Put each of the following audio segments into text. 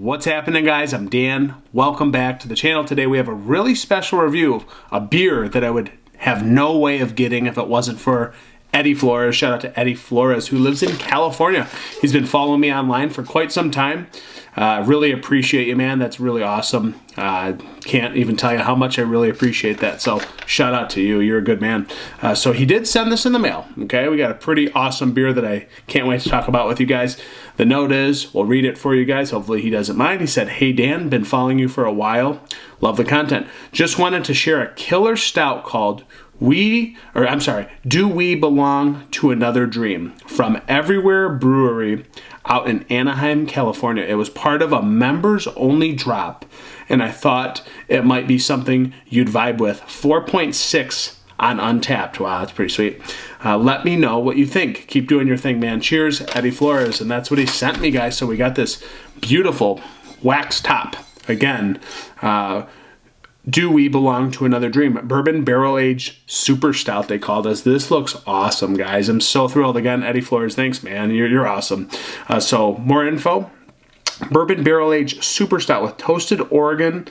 What's happening, guys? I'm Dan. Welcome back to the channel. Today we have a really special review of a beer that I would have no way of getting if it wasn't for Eddie Flores. Shout out to Eddie Flores, who lives in California. He's been following me online for quite some time. Really appreciate you, man. That's really awesome. Can't even tell you how much I really appreciate that. So shout out to you. You're a good man. So he did send this in the mail. Okay, we got a pretty awesome beer that I can't wait to talk about with you guys. The note is, we'll read it for you guys. Hopefully he doesn't mind. He said, "Hey Dan, been following you for a while. Love the content. Just wanted to share a killer stout called Do We Belong to Another Dream from Everywhere Brewery out in Anaheim, California. It was part of a members only drop, and I thought it might be something you'd vibe with. 4.6 on Untappd. Wow, that's pretty sweet. Let me know what you think. Keep doing your thing, man. Cheers, Eddie Flores." And that's what he sent me, guys. So we got this beautiful wax top. Again, Do We Belong to Another Dream? Bourbon barrel-aged super stout, they called us. This looks awesome, guys. I'm so thrilled. Again, Eddie Flores, thanks, man. You're awesome. So more info. Bourbon barrel-aged super stout with toasted Oregon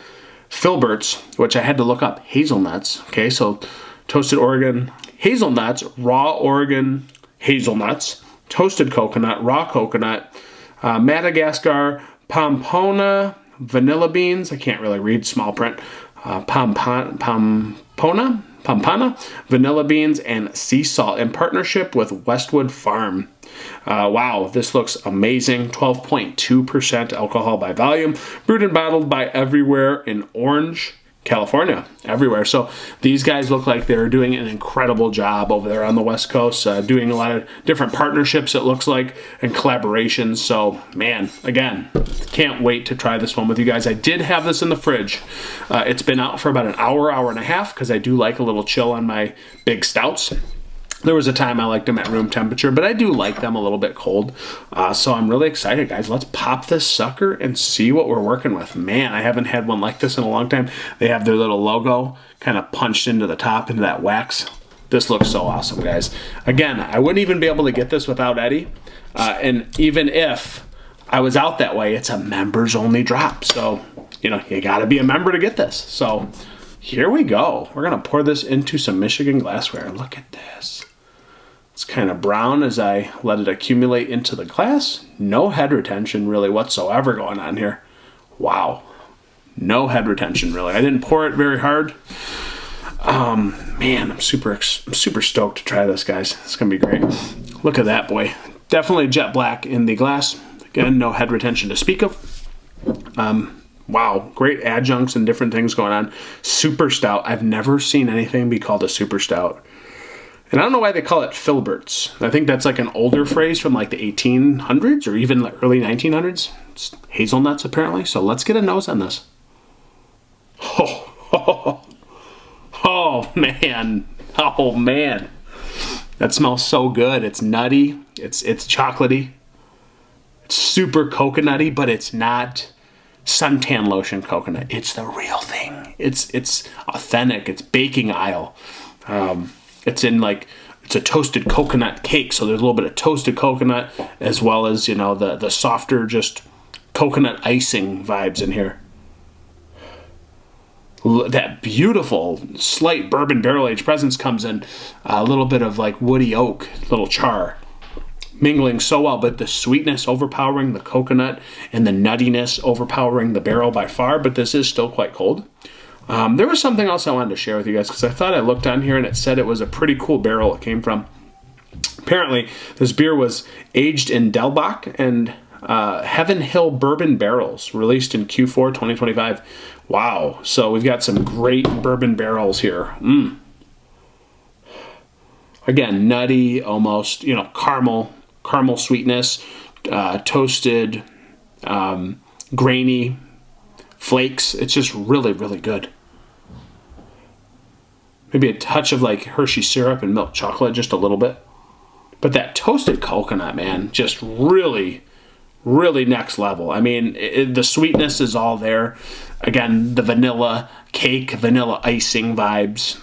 filberts, which I had to look up, hazelnuts. Okay, so toasted Oregon hazelnuts, raw Oregon hazelnuts, toasted coconut, raw coconut, Madagascar pompona, vanilla beans. I can't really read small print. Pompona, vanilla beans, and sea salt in partnership with Westwood Farm. Wow, this looks amazing. 12.2% alcohol by volume. Brewed and bottled by Everywhere in Orange, California. Everywhere. So these guys look like they're doing an incredible job over there on the West Coast, doing a lot of different partnerships, it looks like, and collaborations. So, man, again, can't wait to try this one with you guys. I did have this in the fridge. It's been out for about an hour, hour and a half, because I do like a little chill on my big stouts. There was a time I liked them at room temperature, but I do like them a little bit cold. So I'm really excited, guys. Let's pop this sucker and see what we're working with. Man, I haven't had one like this in a long time. They have their little logo kind of punched into the top, into that wax. This looks so awesome, guys. Again, I wouldn't even be able to get this without Eddie. And even if I was out that way, it's a members-only drop. So, you know, you got to be a member to get this. So here we go. We're going to pour this into some Michigan glassware. Look at this. It's kind of brown as I let it accumulate into the glass. No head retention really whatsoever going on here. Wow. No head retention really. I didn't pour it very hard. Man, I'm super stoked to try this, guys. It's going to be great. Look at that, boy. Definitely jet black in the glass. Again, no head retention to speak of. Wow, great adjuncts and different things going on. Super stout. I've never seen anything be called a super stout. And I don't know why they call it filberts. I think that's like an older phrase from like the 1800s or even the early 1900s. It's hazelnuts, apparently. So let's get a nose on this. Oh, man. Oh, man. That smells so good. It's nutty. It's chocolatey. It's super coconutty, but it's not suntan lotion coconut. It's the real thing. It's authentic. It's baking aisle. It's in it's a toasted coconut cake, so there's a little bit of toasted coconut as well as, you know, the softer just coconut icing vibes in here. That beautiful slight bourbon barrel-aged presence comes in. A little bit of like woody oak, little char, mingling so well, but the sweetness overpowering the coconut and the nuttiness overpowering the barrel by far, but this is still quite cold. There was something else I wanted to share with you guys because I thought I looked on here and it said it was a pretty cool barrel it came from. Apparently, this beer was aged in Bac and Heaven Hill bourbon barrels, released in Q4 2025. Wow. So we've got some great bourbon barrels here. Again, nutty, almost, you know, caramel sweetness, toasted, grainy flakes. It's just really, really good. Maybe a touch of like Hershey syrup and milk chocolate, just a little bit. But that toasted coconut, man, just really, really next level. I mean, the sweetness is all there. Again, the vanilla cake, vanilla icing vibes.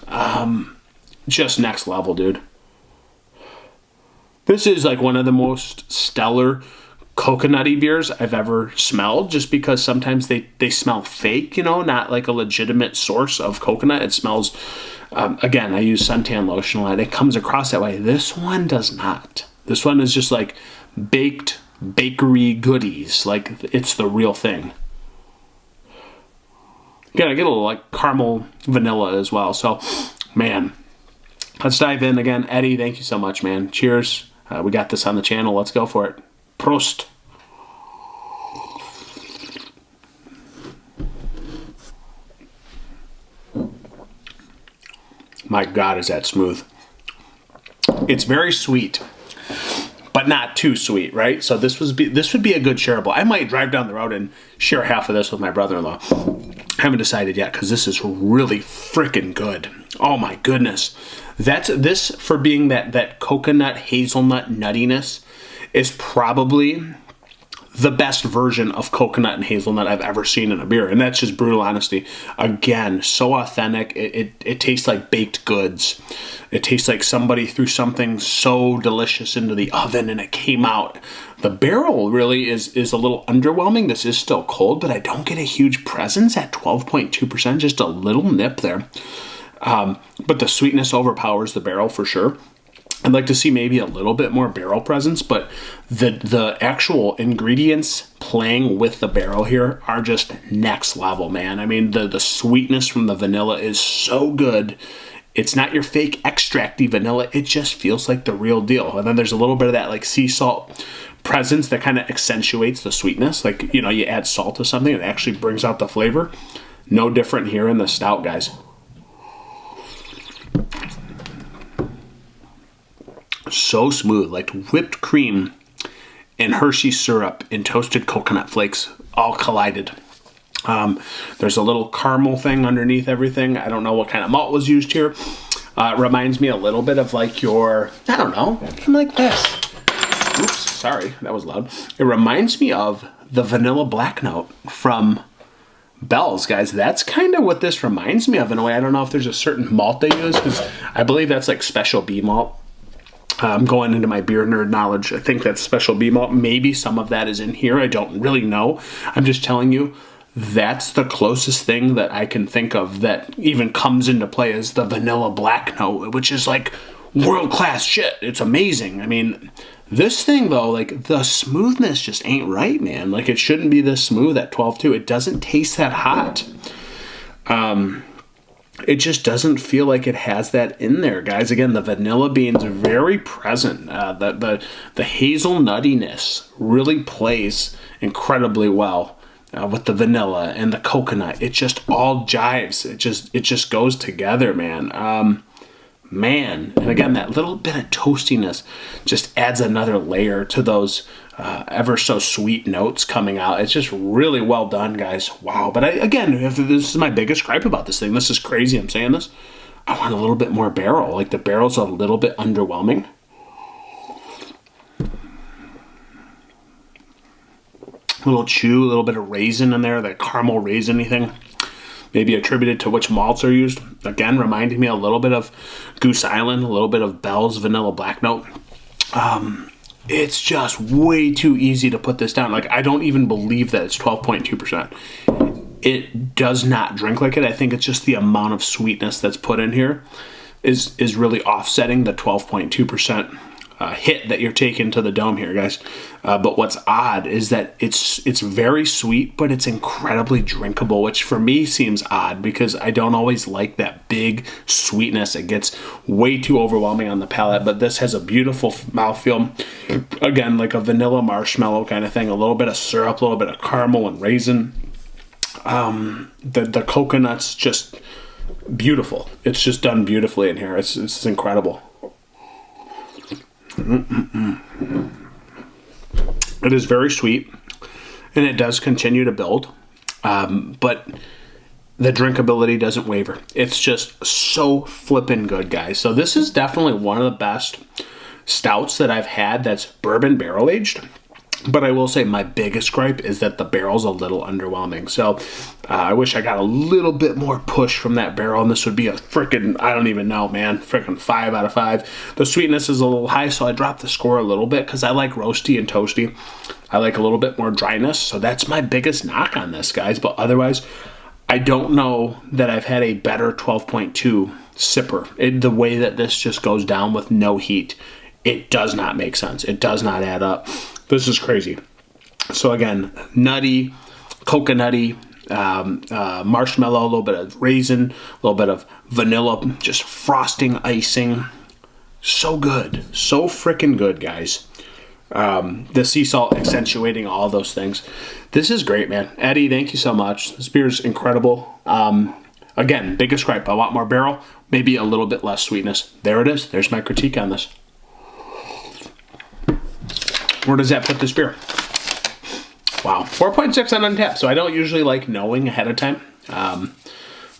Just next level, dude. This is like one of the most stellar coconutty beers I've ever smelled, just because sometimes they smell fake, you know, not like a legitimate source of coconut. It smells, again, I use suntan lotion a lot. It comes across that way. This one does not. This one is just like baked bakery goodies. Like, it's the real thing. Again, I get a little like caramel vanilla as well. So, man, let's dive in again. Eddie, thank you so much, man. Cheers. We got this on the channel. Let's go for it. Prost. My God, is that smooth. It's very sweet, but not too sweet, right? So this would be a good shareable. I might drive down the road and share half of this with my brother-in-law. I haven't decided yet, because this is really freaking good. Oh my goodness. This, for being that coconut hazelnut nuttiness, is probably the best version of coconut and hazelnut I've ever seen in a beer. And that's just brutal honesty. Again, so authentic. It tastes like baked goods. It tastes like somebody threw something so delicious into the oven and it came out. The barrel really is a little underwhelming. This is still cold, but I don't get a huge presence at 12.2%. Just a little nip there. But the sweetness overpowers the barrel for sure. I'd like to see maybe a little bit more barrel presence, but the actual ingredients playing with the barrel here are just next level, man. I mean, the sweetness from the vanilla is so good. It's not your fake extracty vanilla. It just feels like the real deal. And then there's a little bit of that like sea salt presence that kind of accentuates the sweetness. Like, you know, you add salt to something, it actually brings out the flavor. No different here in the stout, guys. So smooth, like whipped cream and Hershey syrup and toasted coconut flakes all collided. There's a little caramel thing underneath everything. I don't know what kind of malt was used here. It reminds me a little bit of like your, I don't know, something like this. Oops, sorry, that was loud. It reminds me of the vanilla black note from Bell's, guys. That's kind of what this reminds me of in a way. I don't know if there's a certain malt they use, because I believe that's like Special B malt. I'm going into my beer nerd knowledge. I think that's Special B malt. Maybe some of that is in here. I don't really know. I'm just telling you, that's the closest thing that I can think of that even comes into play is the vanilla black note, which is like world-class shit. It's amazing. I mean, this thing, though, like the smoothness just ain't right, man. Like, it shouldn't be this smooth at 12.2. It doesn't taste that hot. It just doesn't feel like it has that in there, guys. Again, the vanilla beans are very present. The hazel nuttiness really plays incredibly well with the vanilla and the coconut. It just all jives. It just goes together, man. And again, that little bit of toastiness just adds another layer to those ever so sweet notes coming out. It's just really well done, guys. Wow. But again, if this is my biggest gripe about this thing. This is crazy I'm saying this. I want a little bit more barrel. Like, the barrel's a little bit underwhelming. A little chew, a little bit of raisin in there, that caramel raisin-y thing. Maybe attributed to which malts are used. Again, reminding me a little bit of Goose Island, a little bit of Bell's vanilla black note. It's just way too easy to put this down. Like, I don't even believe that it's 12.2%. It does not drink like it. I think it's just the amount of sweetness that's put in here is really offsetting the 12.2% hit that you're taking to the dome here, guys. But what's odd is that it's very sweet, but it's incredibly drinkable, which for me seems odd because I don't always like that big sweetness. It gets way too overwhelming on the palate, but this has a beautiful mouthfeel. Again, like a vanilla marshmallow kind of thing, a little bit of syrup, a little bit of caramel and raisin. The coconut's just beautiful. It's just done beautifully in here. It's incredible. It is very sweet, and it does continue to build, but the drinkability doesn't waver. It's just so flippin' good, guys. So this is definitely one of the best stouts that I've had that's bourbon barrel aged. But I will say my biggest gripe is that the barrel's a little underwhelming. So I wish I got a little bit more push from that barrel, and this would be a freaking, I don't even know, man, freaking 5 out of 5. The sweetness is a little high, so I dropped the score a little bit because I like roasty and toasty. I like a little bit more dryness, so that's my biggest knock on this, guys. But otherwise, I don't know that I've had a better 12.2 sipper. The way that this just goes down with no heat, it does not make sense. It does not add up. This is crazy. So again, nutty, coconutty, marshmallow, a little bit of raisin, a little bit of vanilla, just frosting, icing. So good. So freaking good, guys. The sea salt accentuating all those things. This is great, man. Eddie, thank you so much. This beer is incredible. Again, biggest gripe. I want more barrel, maybe a little bit less sweetness. There it is. There's my critique on this. Where does that put this beer? Wow, 4.6 on Untappd. So I don't usually like knowing ahead of time.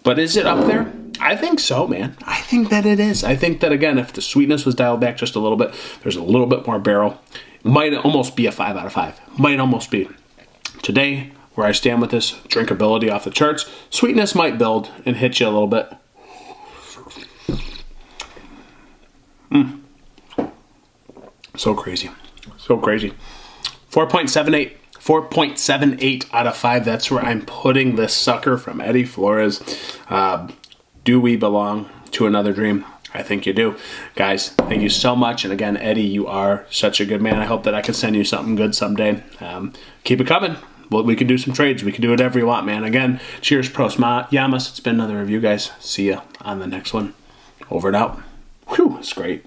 But is it up there? I think so, man. I think that it is. I think that, again, if the sweetness was dialed back just a little bit, there's a little bit more barrel. It might almost be a 5 out of 5. Might almost be. Today, where I stand with this, drinkability off the charts. Sweetness might build and hit you a little bit. So crazy. So crazy. 4.78. 4.78 out of 5. That's where I'm putting this sucker from Eddie Flores. Do we belong to another dream? I think you do. Guys, thank you so much. And again, Eddie, you are such a good man. I hope that I can send you something good someday. Keep it coming. Well, we can do some trades. We can do whatever you want, man. Again, cheers, pros, yamas. It's been another review, guys. See ya on the next one. Over and out. Whew, it's great.